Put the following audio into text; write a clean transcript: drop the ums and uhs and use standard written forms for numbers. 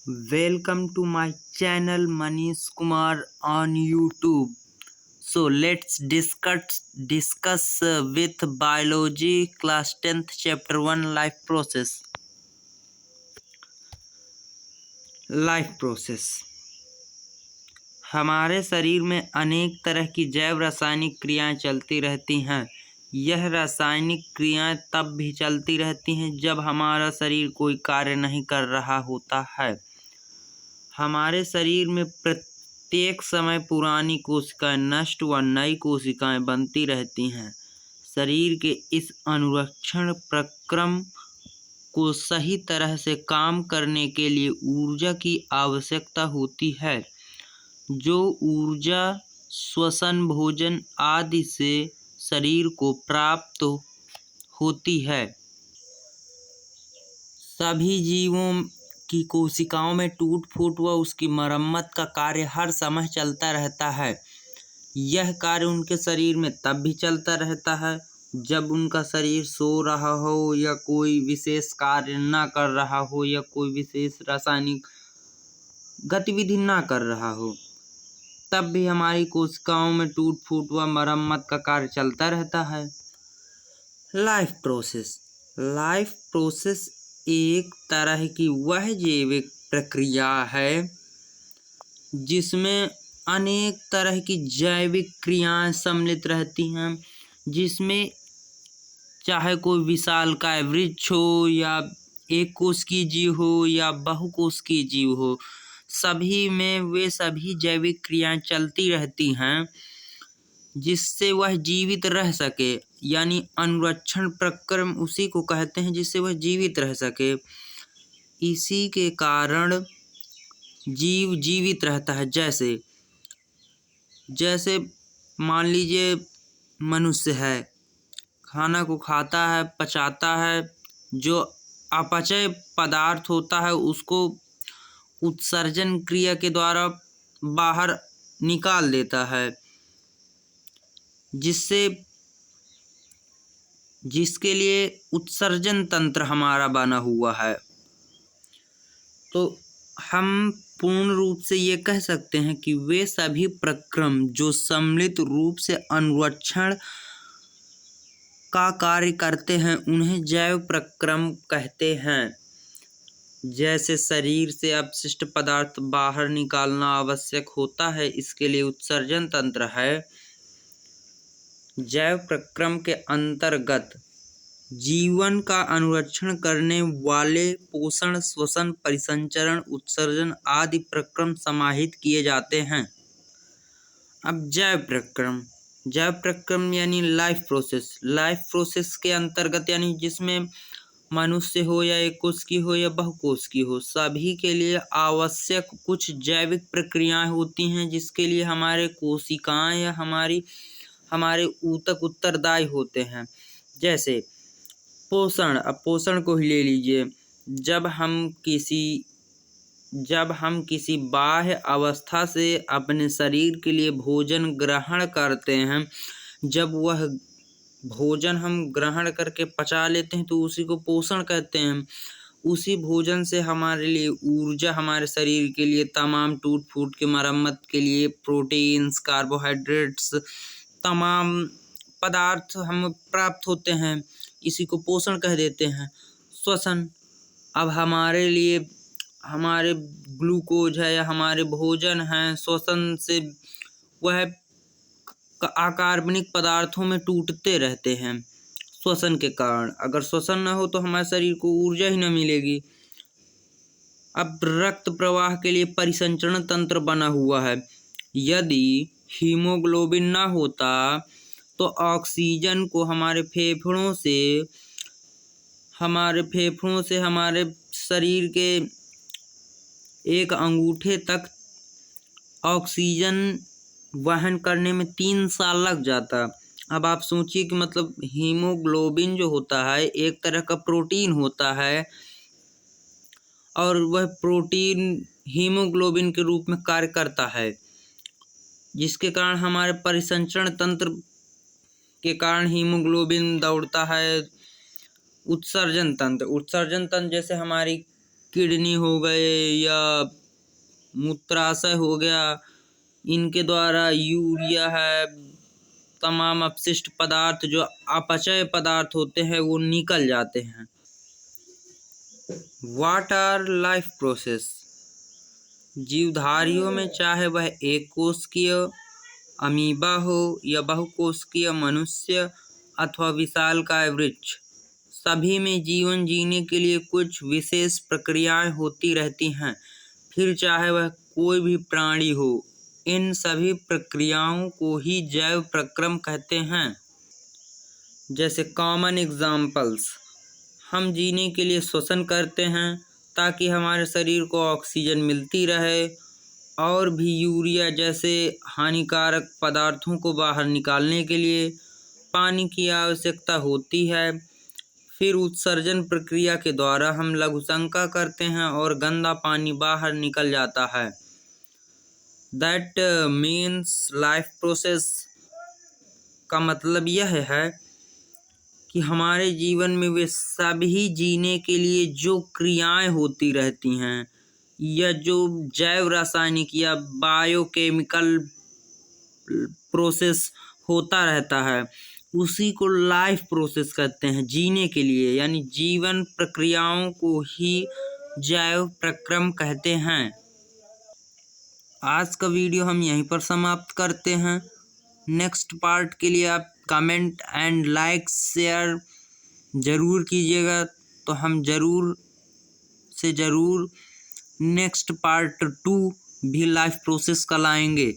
Welcome to my channel Manish Kumar on YouTube. So let's discuss with biology class 10th chapter 1 life process. Life process हमारे शरीर में अनेक तरह की जैव रासायनिक क्रियाएं चलती रहती हैं। यह रासायनिक क्रियाएं तब भी चलती रहती हैं जब हमारा शरीर कोई कार्य नहीं कर रहा होता है। हमारे शरीर में प्रत्येक समय पुरानी कोशिकाएं नष्ट व नई कोशिकाएं बनती रहती हैं। शरीर के इस अनुरक्षण प्रक्रम को सही तरह से काम करने के लिए ऊर्जा की आवश्यकता होती है, जो ऊर्जा श्वसन, भोजन आदि से शरीर को प्राप्त होती है। सभी जीवों की कोशिकाओं में टूट फूट व उसकी मरम्मत का कार्य हर समय चलता रहता है। यह कार्य उनके शरीर में तब भी चलता रहता है जब उनका शरीर सो रहा हो या कोई विशेष कार्य ना कर रहा हो या कोई विशेष रासायनिक गतिविधि ना कर रहा हो। तब भी हमारी कोशिकाओं में टूट फूट व मरम्मत का कार्य चलता रहता है। लाइफ प्रोसेस एक तरह की वह जैविक प्रक्रिया है जिसमें अनेक तरह की जैविक क्रियाएं सम्मिलित रहती हैं, जिसमें चाहे कोई विशालकाय वृक्ष हो या एक कोशिकीय जीव हो या बहुकोशिकीय जीव हो, सभी में वे सभी जैविक क्रियाएं चलती रहती हैं जिससे वह जीवित रह सके। यानी अनुरक्षण प्रक्रम उसी को कहते हैं जिससे वह जीवित रह सके। इसी के कारण जीव जीवित रहता है। जैसे मान लीजिए मनुष्य है, खाना को खाता है, पचाता है, जो अपचय पदार्थ होता है उसको उत्सर्जन क्रिया के द्वारा बाहर निकाल देता है, जिसके लिए उत्सर्जन तंत्र हमारा बना हुआ है। तो हम पूर्ण रूप से ये कह सकते हैं कि वे सभी प्रक्रम जो सम्मिलित रूप से अनुरक्षण का कार्य करते हैं उन्हें जैव प्रक्रम कहते हैं। जैसे शरीर से अपशिष्ट पदार्थ बाहर निकालना आवश्यक होता है, इसके लिए उत्सर्जन तंत्र है। जैव प्रक्रम के अंतर्गत जीवन का अनुरक्षण करने वाले पोषण, श्वसन, परिसंचरण, उत्सर्जन आदि प्रक्रम समाहित किए जाते हैं। अब जैव प्रक्रम यानी लाइफ प्रोसेस के अंतर्गत यानी जिसमें मनुष्य हो या एक कोशिकीय हो या बहुकोशिकीय हो, सभी के लिए आवश्यक कुछ जैविक प्रक्रियाएं होती हैं जिसके लिए हमारे कोशिकाएं या हमारे ऊतक उत्तरदायी होते हैं। जैसे पोषण, अब पोषण को ही ले लीजिए। जब हम किसी बाह्य अवस्था से अपने शरीर के लिए भोजन ग्रहण करते हैं, जब वह भोजन हम ग्रहण करके पचा लेते हैं तो उसी को पोषण कहते हैं। उसी भोजन से हमारे लिए ऊर्जा, हमारे शरीर के लिए तमाम टूट फूट की मरम्मत के लिए प्रोटीन्स, कार्बोहाइड्रेट्स, तमाम पदार्थ हम प्राप्त होते हैं। इसी को पोषण कह देते हैं। श्वसन, अब हमारे लिए हमारे ग्लूकोज है या हमारे भोजन हैं, श्वसन से वह अकार्बनिक पदार्थों में टूटते रहते हैं श्वसन के कारण। अगर श्वसन न हो तो हमारे शरीर को ऊर्जा ही न मिलेगी। अब रक्त प्रवाह के लिए परिसंचरण तंत्र बना हुआ है। यदि हीमोग्लोबिन ना होता तो ऑक्सीजन को हमारे फेफड़ों से हमारे शरीर के एक अंगूठे तक ऑक्सीजन वहन करने में 3 साल लग जाता। अब आप सोचिए कि मतलब हीमोग्लोबिन जो होता है एक तरह का प्रोटीन होता है और वह प्रोटीन हीमोग्लोबिन के रूप में कार्य करता है, जिसके कारण हमारे परिसंचरण तंत्र के कारण हीमोग्लोबिन दौड़ता है। उत्सर्जन तंत्र जैसे हमारी किडनी हो गए या मूत्राशय हो गया, इनके द्वारा यूरिया है, तमाम अपशिष्ट पदार्थ जो अपचय पदार्थ होते हैं वो निकल जाते हैं। What are life process? जीवधारियों में चाहे वह एक कोशिकीय अमीबा हो या बहुकोशिकीय मनुष्य अथवा विशालकाय वृक्ष, सभी में जीवन जीने के लिए कुछ विशेष प्रक्रियाएं होती रहती हैं। फिर चाहे वह कोई भी प्राणी हो, इन सभी प्रक्रियाओं को ही जैव प्रक्रम कहते हैं। जैसे कॉमन एग्जाम्पल्स, हम जीने के लिए श्वसन करते हैं ताकि हमारे शरीर को ऑक्सीजन मिलती रहे, और भी यूरिया जैसे हानिकारक पदार्थों को बाहर निकालने के लिए पानी की आवश्यकता होती है। फिर उत्सर्जन प्रक्रिया के द्वारा हम लघुशंका करते हैं और गंदा पानी बाहर निकल जाता है। दैट मीन्स लाइफ प्रोसेस का मतलब यह है कि हमारे जीवन में वे सभी जीने के लिए जो क्रियाएं होती रहती हैं या जो जैव रासायनिक या बायोकेमिकल प्रोसेस होता रहता है, उसी को लाइफ प्रोसेस कहते हैं जीने के लिए, यानी जीवन प्रक्रियाओं को ही जैव प्रक्रम कहते हैं। आज का वीडियो हम यहीं पर समाप्त करते हैं। नेक्स्ट पार्ट के लिए आप कमेंट एंड लाइक शेयर ज़रूर कीजिएगा, तो हम ज़रूर से ज़रूर नेक्स्ट पार्ट 2 भी लाइफ प्रोसेस का लाएंगे।